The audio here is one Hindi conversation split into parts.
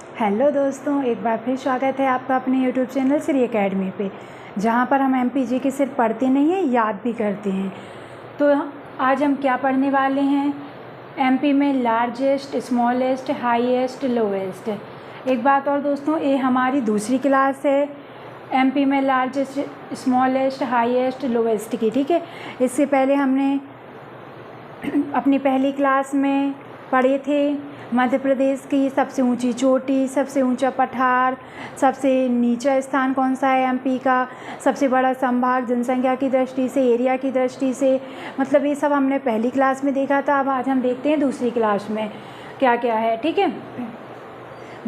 हेलो दोस्तों, एक बार फिर स्वागत है आपका अपने यूट्यूब चैनल श्री एकेडमी पे, जहाँ पर हम एमपीजी के सिर्फ पढ़ते नहीं हैं, याद भी करते हैं। तो आज हम क्या पढ़ने वाले हैं? एमपी में लार्जेस्ट, स्मॉलेस्ट, हाईएस्ट, लोएस्ट। एक बात और दोस्तों, ये हमारी दूसरी क्लास है एमपी में लार्जेस्ट, स्मॉलेस्ट, हाईएस्ट, लोएस्ट की। ठीक है, इससे पहले हमने अपनी पहली क्लास में पढ़े थे मध्य प्रदेश की सबसे ऊंची चोटी, सबसे ऊंचा पठार, सबसे नीचा स्थान कौन सा है एमपी का, सबसे बड़ा संभाग जनसंख्या की दृष्टि से, एरिया की दृष्टि से, मतलब ये सब हमने पहली क्लास में देखा था। अब आज हम देखते हैं दूसरी क्लास में क्या क्या है। ठीक है,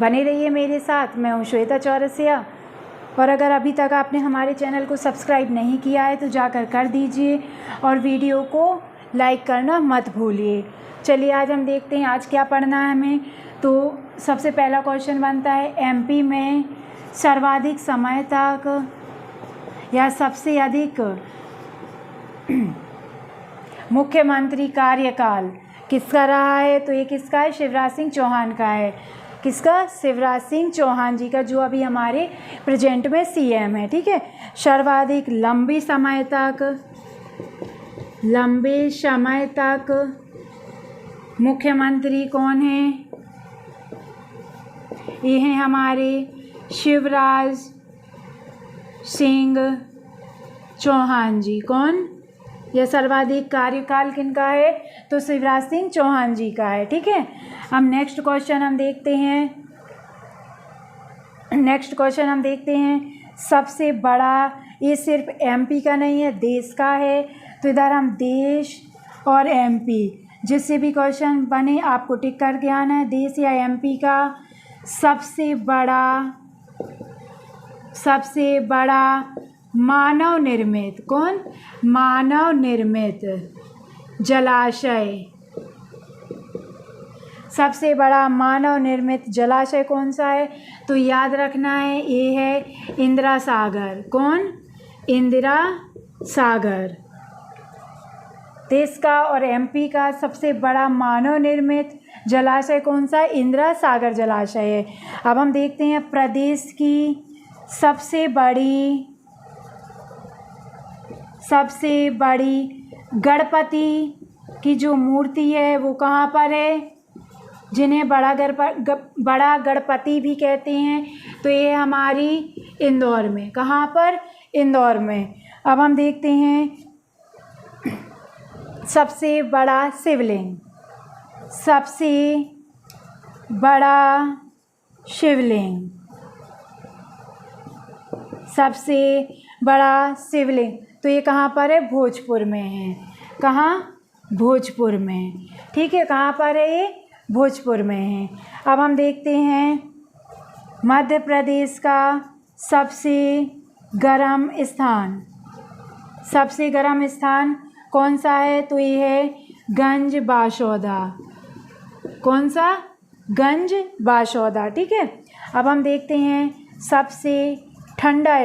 बने रहिए मेरे साथ। मैं हूँ श्वेता चौरसिया, और अगर अभी तक आपने हमारे चैनल को सब्सक्राइब नहीं किया है तो जाकर कर दीजिए और वीडियो को लाइक करना मत भूलिए। चलिए आज हम देखते हैं आज क्या पढ़ना है हमें। तो सबसे पहला क्वेश्चन बनता है, एमपी में सर्वाधिक समय तक या सबसे अधिक मुख्यमंत्री कार्यकाल किसका रहा है? तो ये किसका है? शिवराज सिंह चौहान का है। किसका? शिवराज सिंह चौहान जी का, जो अभी हमारे प्रेजेंट में सीएम है। ठीक है, सर्वाधिक लंबे समय तक मुख्यमंत्री कौन है? ये हैं हमारे शिवराज सिंह चौहान जी। कौन? यह सर्वाधिक कार्यकाल किनका है? तो शिवराज सिंह चौहान जी का है। ठीक है, अब नेक्स्ट क्वेश्चन हम देखते हैं। सबसे बड़ा, ये सिर्फ एमपी का नहीं है, देश का है। तो इधर हम देश और एमपी, जिससे भी क्वेश्चन बने आपको टिक करके आना है। देश या एमपी का सबसे बड़ा मानव निर्मित, कौन? मानव निर्मित जलाशय। सबसे बड़ा मानव निर्मित जलाशय कौन सा है? तो याद रखना है, ये है इंदिरा सागर। कौन? इंदिरा सागर। देश का और एमपी का सबसे बड़ा मानव निर्मित जलाशय कौन सा है? इंदिरा सागर जलाशय है। अब हम देखते हैं प्रदेश की सबसे बड़ी गणपति की जो मूर्ति है वो कहाँ पर है? जिन्हें बड़ा गणपति भी कहते हैं। तो ये हमारी इंदौर में। कहाँ पर? इंदौर में। अब हम देखते हैं सबसे बड़ा शिवलिंग। तो ये कहाँ पर है? भोजपुर में है। कहाँ? भोजपुर में। ठीक है, कहाँ पर है ये? भोजपुर में है। अब हम देखते हैं मध्य प्रदेश का सबसे गर्म स्थान कौन सा है? तो ये है गंज बासौदा। कौन सा? गंज बासौदा। ठीक है, अब हम देखते हैं सबसे ठंडा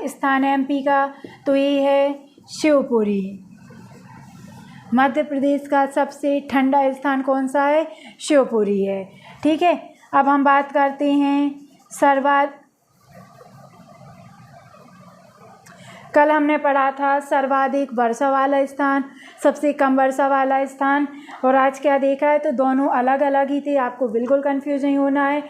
स्थान एमपी का। तो ये है शिवपुरी। मध्य प्रदेश का सबसे ठंडा स्थान कौन सा है? शिवपुरी है। ठीक है, अब हम बात करते हैं कल हमने पढ़ा था सर्वाधिक वर्षा वाला स्थान, सबसे कम वर्षा वाला स्थान, और आज क्या देखा है? तो दोनों अलग अलग ही थे, आपको बिल्कुल कंफ्यूज नहीं होना है।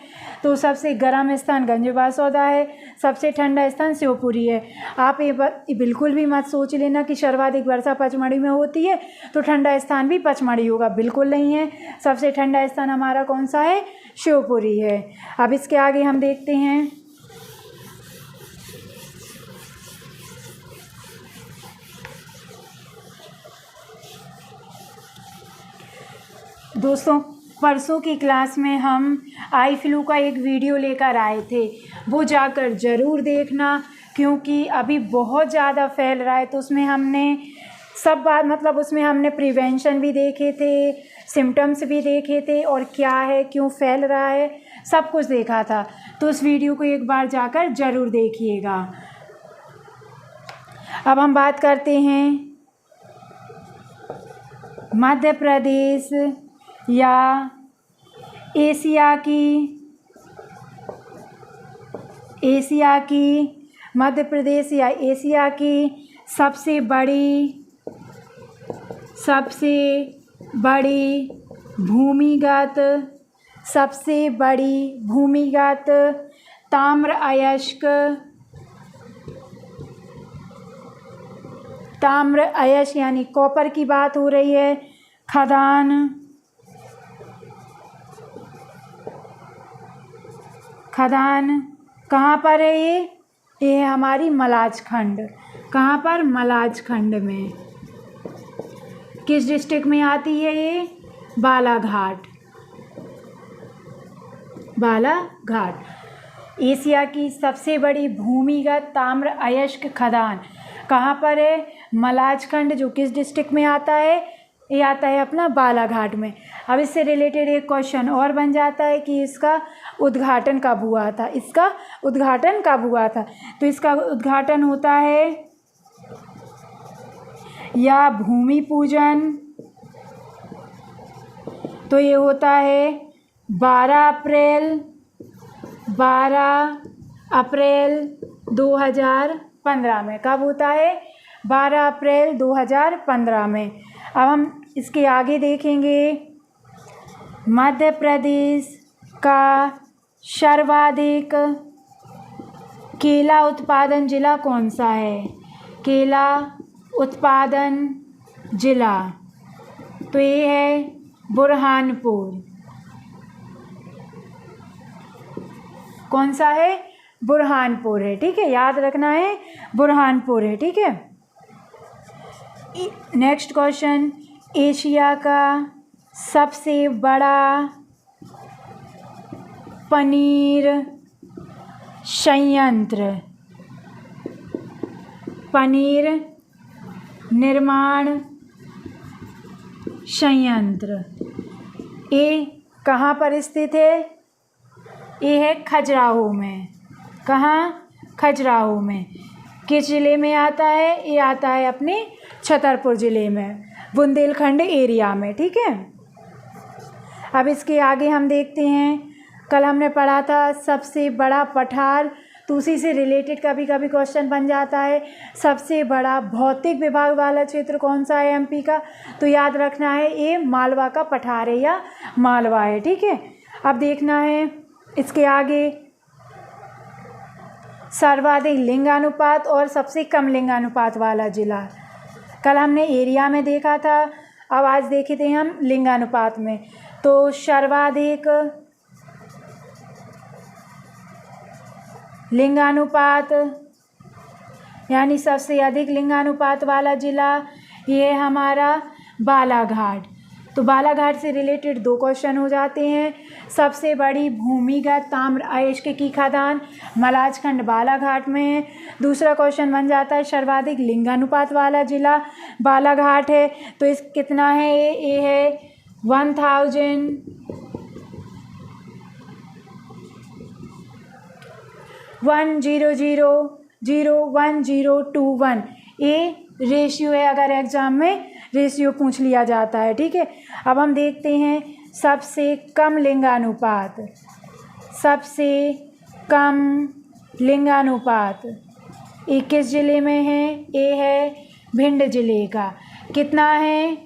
तो सबसे गर्म स्थान गंज बासौदा है, सबसे ठंडा स्थान शिवपुरी है। आप ये बिल्कुल भी मत सोच लेना कि सर्वाधिक वर्षा पचमढ़ी में होती है तो ठंडा स्थान भी पचमढ़ी होगा, बिल्कुल नहीं है। सबसे ठंडा स्थान हमारा कौन सा है? शिवपुरी है। अब इसके आगे हम देखते हैं दोस्तों, परसों की क्लास में हम आई फ्लू का एक वीडियो लेकर आए थे, वो जाकर ज़रूर देखना, क्योंकि अभी बहुत ज़्यादा फैल रहा है। तो उसमें हमने उसमें हमने प्रिवेंशन भी देखे थे, सिम्टम्स भी देखे थे, और क्या है, क्यों फैल रहा है, सब कुछ देखा था। तो उस वीडियो को एक बार जाकर ज़रूर देखिएगा। अब हम बात करते हैं मध्य प्रदेश या एशिया की मध्य प्रदेश या एशिया की सबसे बड़ी भूमिगत ताम्र अयस्क यानी कॉपर की बात हो रही है, खदान कहाँ पर है ये है हमारी मलाजखंड। कहाँ पर? मलाजखंड में। किस डिस्ट्रिक्ट में आती है ये? बालाघाट। एशिया की सबसे बड़ी भूमिगत ताम्र अयस्क खदान कहाँ पर है? मलाजखंड, जो किस डिस्ट्रिक्ट में आता है? ये आता है अपना बालाघाट में। अब इससे रिलेटेड एक क्वेश्चन और बन जाता है कि इसका उद्घाटन कब हुआ था? तो इसका उद्घाटन होता है या भूमि पूजन, तो ये होता है 12 अप्रैल 2015 में। कब होता है? 12 अप्रैल 2015 में। अब हम इसके आगे देखेंगे, मध्य प्रदेश का सर्वाधिक केला उत्पादन जिला कौन सा है? केला उत्पादन जिला, तो ये है बुरहानपुर। कौन सा है? बुरहानपुर है। ठीक है, याद रखना है, बुरहानपुर है। ठीक है। नेक्स्ट क्वेश्चन, एशिया का सबसे बड़ा पनीर निर्माण संयंत्र ये कहाँ पर स्थित है? ये है खजुराहो में। कहाँ? खजुराहो में। किस ज़िले में आता है? ये आता है अपने छतरपुर ज़िले में, बुंदेलखंड एरिया में। ठीक है। अब इसके आगे हम देखते हैं, कल हमने पढ़ा था सबसे बड़ा पठार, तो उसी से रिलेटेड कभी कभी क्वेश्चन बन जाता है, सबसे बड़ा भौतिक विभाग वाला क्षेत्र कौन सा है एमपी का? तो याद रखना है ये मालवा का पठार है या मालवा है। ठीक है। अब देखना है इसके आगे, सर्वाधिक लिंगानुपात और सबसे कम लिंगानुपात वाला जिला। कल हमने एरिया में देखा था, अब आज देखे थे हम लिंगानुपात में। तो सर्वाधिक लिंगानुपात यानी सबसे अधिक लिंगानुपात वाला जिला ये है हमारा बालाघाट। तो बालाघाट से रिलेटेड दो क्वेश्चन हो जाते हैं। सबसे बड़ी भूमिगत ताम्र अयस्क की खदान मलाजखंड बालाघाट में है। दूसरा क्वेश्चन बन जाता है सर्वाधिक लिंगानुपात वाला जिला बालाघाट है। तो इस कितना है? ये है 1,000,1021। ये रेशियो है, अगर एग्ज़ाम में रेशियो पूछ लिया जाता है। ठीक है। अब हम देखते हैं सबसे कम लिंगानुपात ये किस ज़िले में है? ये है भिंड ज़िले का। कितना है?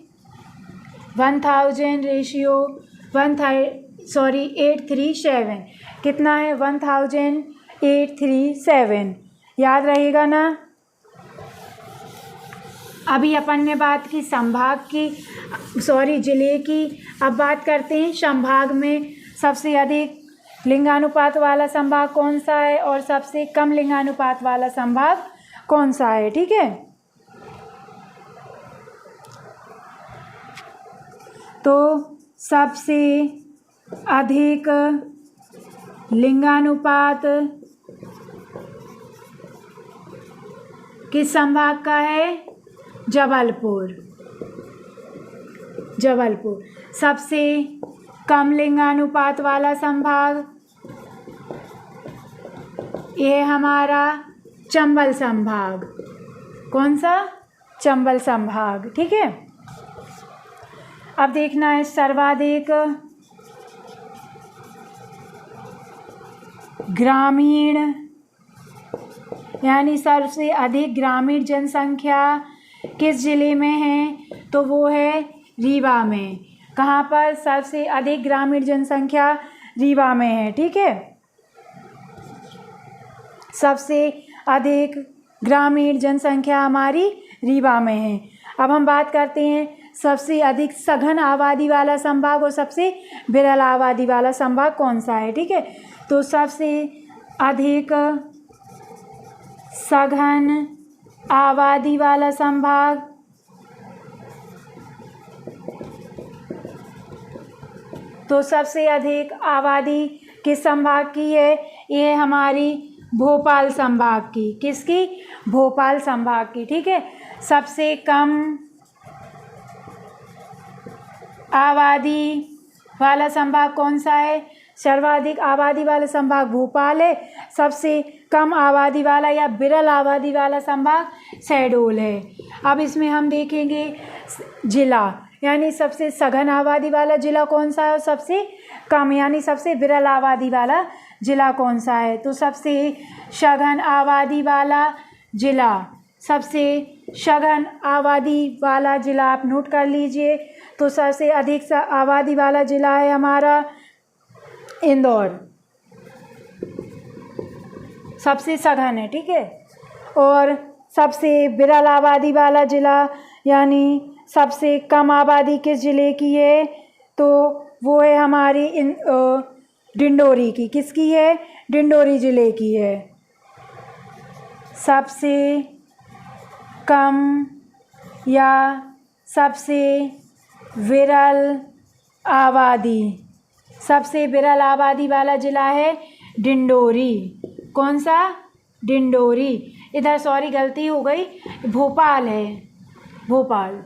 1000 रेशियो 837। कितना है? 1837। याद रहेगा ना। अभी अपन ने बात की ज़िले की। अब बात करते हैं संभाग में सबसे अधिक लिंगानुपात वाला संभाग कौन सा है और सबसे कम लिंगानुपात वाला संभाग कौन सा है। ठीक है। तो सबसे अधिक लिंगानुपात किस संभाग का है? जबलपुर। सबसे कम लिंगानुपात वाला संभाग ये है हमारा चंबल संभाग। कौन सा? चंबल संभाग। ठीक है। अब देखना है सर्वाधिक ग्रामीण यानी सबसे अधिक ग्रामीण जनसंख्या किस ज़िले में है? तो वो है रीवा में। कहाँ पर सबसे अधिक ग्रामीण जनसंख्या? रीवा में है। ठीक है, सबसे अधिक ग्रामीण जनसंख्या हमारी रीवा में है। अब हम बात करते हैं सबसे अधिक सघन आबादी वाला संभाग और सबसे विरल आबादी वाला संभाग कौन सा है। ठीक है, तो सबसे अधिक सघन आबादी वाला संभाग तो सबसे अधिक आबादी किस संभाग की है? ये हमारी भोपाल संभाग की। किसकी? भोपाल संभाग की। ठीक है, सबसे कम आबादी वाला संभाग कौन सा है? सर्वाधिक आबादी वाला संभाग भोपाल है। सबसे कम आबादी वाला या विरल आबादी वाला संभाग शहडोल है। अब इसमें हम देखेंगे जिला, यानी सबसे सघन आबादी वाला जिला कौन सा है और सबसे कम यानी सबसे विरल आबादी वाला जिला कौन सा है। तो सबसे सघन आबादी वाला जिला, सबसे सघन आबादी वाला जिला आप नोट कर लीजिए। तो सबसे अधिक आबादी वाला जिला है हमारा इंदौर, सबसे सघन है। ठीक है, और सबसे विरल आबादी वाला जिला यानी सबसे कम आबादी किस ज़िले की है? तो वो है हमारी डिंडोरी की। किसकी है? डिंडोरी ज़िले की है। सबसे कम या सबसे विरल आबादी, सबसे विरल आबादी वाला ज़िला है डिंडोरी। कौन सा? डिंडोरी। इधर सॉरी गलती हो गई, भोपाल है, भोपाल।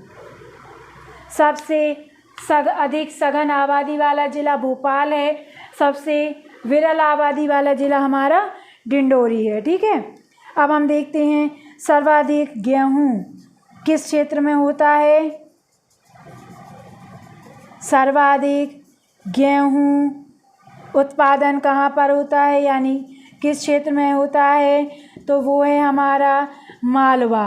सबसे अधिक सघन आबादी वाला ज़िला भोपाल है। सबसे विरल आबादी वाला ज़िला हमारा डिंडोरी है। ठीक है, अब हम देखते हैं सर्वाधिक गेहूँ किस क्षेत्र में होता है? सर्वाधिक गेहूँ उत्पादन कहाँ पर होता है यानी किस क्षेत्र में होता है? तो वो है हमारा मालवा।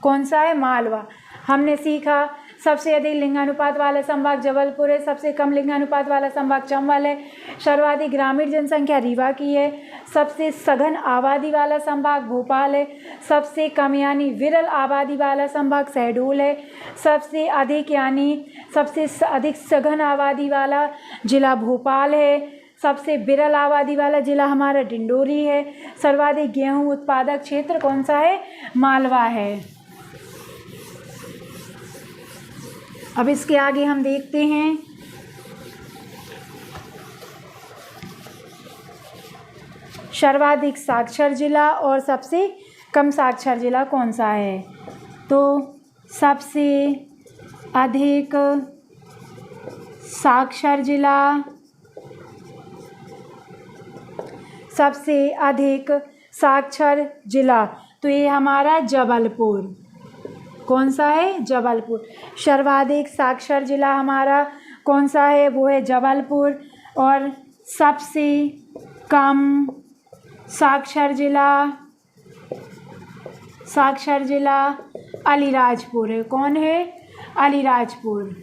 कौन सा है? मालवा। हमने सीखा सबसे अधिक लिंगानुपात वाला संभाग जबलपुर है, सबसे कम लिंगानुपात वाला संभाग चंबल है, सर्वाधिक ग्रामीण जनसंख्या रीवा की है, सबसे सघन आबादी वाला संभाग भोपाल है, सबसे कम यानी विरल आबादी वाला संभाग शहडोल है, सबसे अधिक यानी सबसे अधिक सघन आबादी वाला जिला भोपाल है, सबसे विरल आबादी वाला जिला हमारा डिंडोरी है, सर्वाधिक गेहूँ उत्पादक क्षेत्र कौन सा है? मालवा है। अब इसके आगे हम देखते हैं सर्वाधिक साक्षर जिला और सबसे कम साक्षर जिला कौन सा है। तो सबसे अधिक साक्षर जिला, सबसे अधिक साक्षर जिला तो ये हमारा जबलपुर। कौन सा है? जबलपुर। सर्वाधिक साक्षर जिला हमारा कौन सा है? वो है जबलपुर। और सबसे कम साक्षर जिला अलीराजपुर है। कौन है? अलीराजपुर।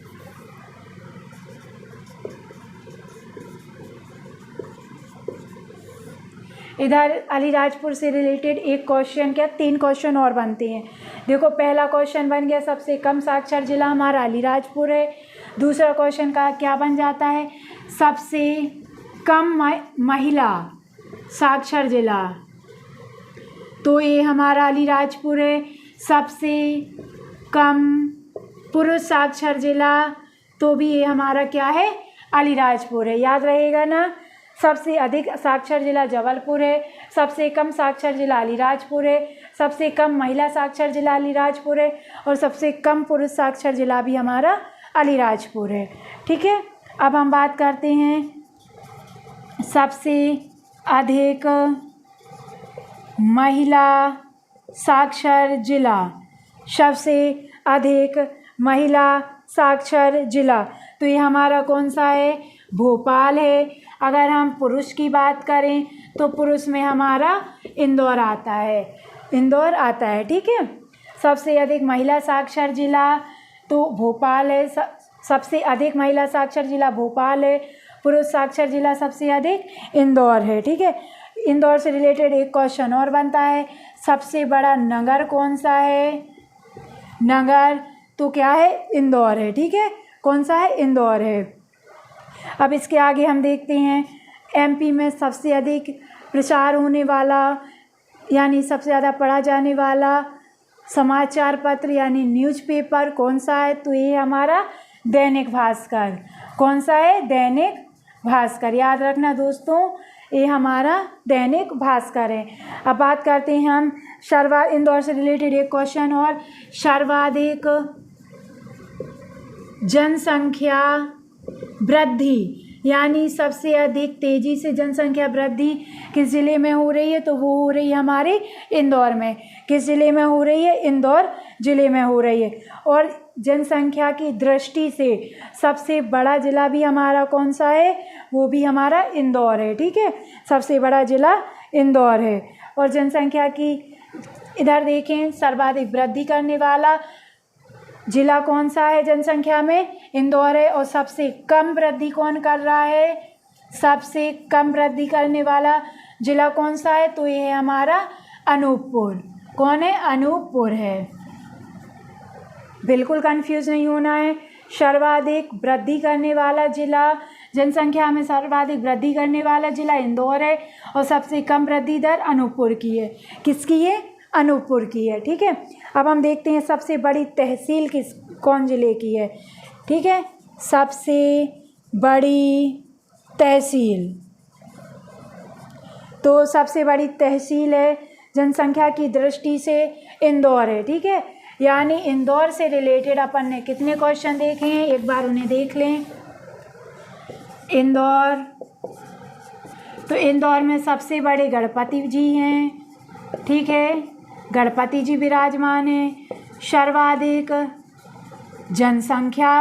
इधर अलीराजपुर से रिलेटेड एक क्वेश्चन क्या 3 क्वेश्चन और बनते हैं। देखो, पहला क्वेश्चन बन गया सबसे कम साक्षर जिला हमारा अलीराजपुर है। दूसरा क्वेश्चन का क्या बन जाता है? सबसे कम महिला साक्षर जिला, तो ये हमारा अलीराजपुर है। सबसे कम पुरुष साक्षर जिला तो भी ये हमारा क्या है? अलीराजपुर है। याद रहेगा ना, सबसे अधिक साक्षर जिला जबलपुर है, सबसे कम साक्षर जिला अलीराजपुर है, सबसे कम महिला साक्षर जिला अलीराजपुर है और सबसे कम पुरुष साक्षर जिला भी हमारा अलीराजपुर है। ठीक है, अब हम बात करते हैं सबसे अधिक महिला साक्षर जिला। सबसे अधिक महिला साक्षर जिला तो ये हमारा कौन सा है? भोपाल है। अगर हम पुरुष की बात करें तो पुरुष में हमारा इंदौर आता है, इंदौर आता है, ठीक है। सबसे अधिक महिला साक्षर जिला तो भोपाल है, सबसे अधिक महिला साक्षर जिला भोपाल है। पुरुष साक्षर जिला सबसे अधिक इंदौर है, ठीक है। इंदौर से रिलेटेड एक क्वेश्चन और बनता है, सबसे बड़ा नगर कौन सा है? नगर तो क्या है? इंदौर है, ठीक है। कौन सा है? इंदौर है। अब इसके आगे हम देखते हैं एमपी में सबसे अधिक प्रचार होने वाला यानी सबसे ज़्यादा पढ़ा जाने वाला समाचार पत्र यानी न्यूज़पेपर कौन सा है? तो ये हमारा दैनिक भास्कर। कौन सा है? दैनिक भास्कर। याद रखना दोस्तों, ये हमारा दैनिक भास्कर है। अब बात करते हैं हम इंदौर से रिलेटेड एक क्वेश्चन और, सर्वाधिक जनसंख्या वृद्धि यानी सबसे अधिक तेज़ी से जनसंख्या वृद्धि किस ज़िले में हो रही है? तो वो हो रही है हमारे इंदौर में। किस ज़िले में हो रही है? इंदौर ज़िले में हो रही है। और जनसंख्या की दृष्टि से सबसे बड़ा ज़िला भी हमारा कौन सा है? वो भी हमारा इंदौर है, ठीक है। सबसे बड़ा ज़िला इंदौर है। और जनसंख्या की इधर देखें, सर्वाधिक वृद्धि करने वाला ज़िला कौन सा है जनसंख्या में? इंदौर है। और सबसे कम वृद्धि कौन कर रहा है? सबसे कम वृद्धि करने वाला ज़िला कौन सा है? तो ये है हमारा अनूपपुर। कौन है? अनूपपुर है। बिल्कुल कंफ्यूज नहीं होना है। सर्वाधिक वृद्धि करने वाला ज़िला, जनसंख्या में सर्वाधिक वृद्धि करने वाला ज़िला इंदौर है और सबसे कम वृद्धि दर अनूपपुर की है। किसकी है? अनूपपुर की है, ठीक है। अब हम देखते हैं सबसे बड़ी तहसील कौन ज़िले की है, ठीक है। सबसे बड़ी तहसील, तो सबसे बड़ी तहसील है जनसंख्या की दृष्टि से इंदौर है, ठीक है। यानी इंदौर से रिलेटेड अपन ने कितने क्वेश्चन देखे हैं, एक बार उन्हें देख लें। इंदौर, तो इंदौर में सबसे बड़े गणपति जी हैं, ठीक है। गणपति जी विराजमान हैं। सर्वाधिक जनसंख्या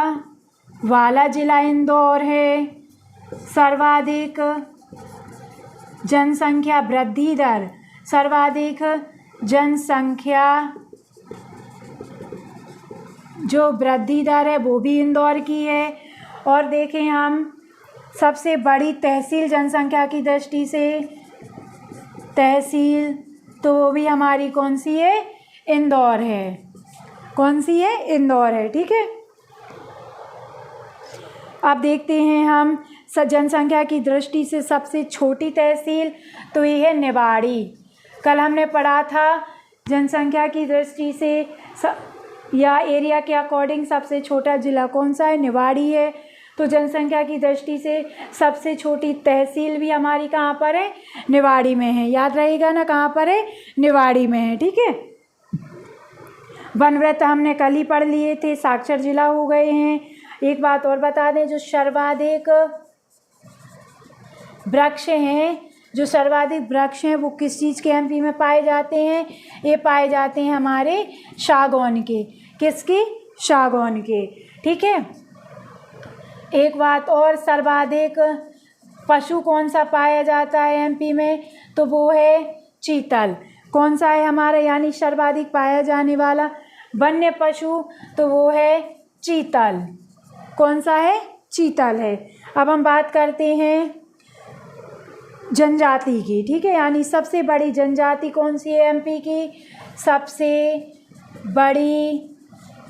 वाला ज़िला इंदौर है। सर्वाधिक जनसंख्या वृद्धि दर, सर्वाधिक जनसंख्या जो वृद्धि दर है वो भी इंदौर की है। और देखें हम सबसे बड़ी तहसील जनसंख्या की दृष्टि से, तहसील तो वो भी हमारी कौन सी है? इंदौर है। कौन सी है? इंदौर है, ठीक है। अब देखते हैं हम जनसंख्या की दृष्टि से सबसे छोटी तहसील, तो ये है निवाड़ी। कल हमने पढ़ा था जनसंख्या की दृष्टि से या एरिया के अकॉर्डिंग सबसे छोटा ज़िला कौन सा है? निवाड़ी है। तो जनसंख्या की दृष्टि से सबसे छोटी तहसील भी हमारी कहाँ पर है? निवाड़ी में है। याद रहेगा ना, कहाँ पर है? निवाड़ी में है, ठीक है। वनव्रत हमने कल ही पढ़ लिए थे, साक्षर जिला हो गए हैं। एक बात और बता दें, जो सर्वाधिक वृक्ष हैं, जो सर्वाधिक वृक्ष हैं वो किस चीज़ के एमपी में पाए जाते हैं? ये पाए जाते हैं हमारे सागौन के। किसके? सागौन के, ठीक है। एक बात और, सर्वाधिक पशु कौन सा पाया जाता है एमपी में? तो वो है चीतल। कौन सा है हमारा यानी सर्वाधिक पाया जाने वाला वन्य पशु? तो वो है चीतल। कौन सा है? चीतल है। अब हम बात करते हैं जनजाति की, ठीक है। यानी सबसे बड़ी जनजाति कौन सी है एमपी की? सबसे बड़ी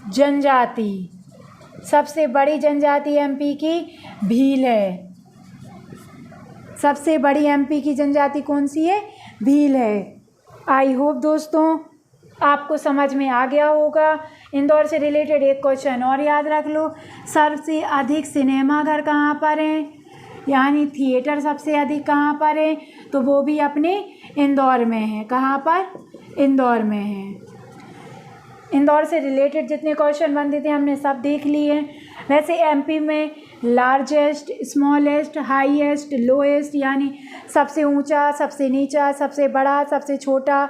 जनजाति, सबसे बड़ी जनजाति एमपी की भील है। सबसे बड़ी एमपी की जनजाति कौन सी है? भील है। आई होप दोस्तों आपको समझ में आ गया होगा। इंदौर से रिलेटेड एक क्वेश्चन और याद रख लो, सबसे अधिक सिनेमाघर कहाँ पर हैं? यानी थिएटर सबसे अधिक कहाँ पर है? तो वो भी अपने इंदौर में है। कहाँ पर? इंदौर में है। इंदौर से रिलेटेड जितने क्वेश्चन बनते थे हमने सब देख लिए हैं। वैसे एमपी में लार्जेस्ट, स्मॉलेस्ट, हाईएस्ट, लोएस्ट यानी सबसे ऊंचा, सबसे नीचा, सबसे बड़ा, सबसे छोटा,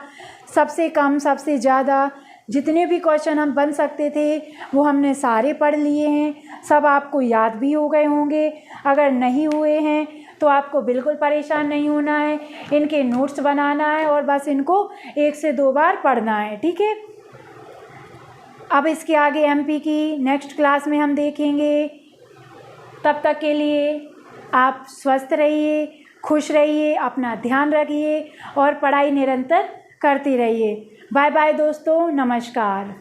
सबसे कम, सबसे ज़्यादा, जितने भी क्वेश्चन हम बन सकते थे वो हमने सारे पढ़ लिए हैं, सब आपको याद भी हो गए होंगे। अगर नहीं हुए हैं तो आपको बिल्कुल परेशान नहीं होना है, इनके नोट्स बनाना है और बस इनको 1 से 2 बार पढ़ना है, ठीक है। अब इसके आगे एमपी की नेक्स्ट क्लास में हम देखेंगे। तब तक के लिए आप स्वस्थ रहिए, खुश रहिए, अपना ध्यान रखिए और पढ़ाई निरंतर करते रहिए। बाय बाय दोस्तों, नमस्कार।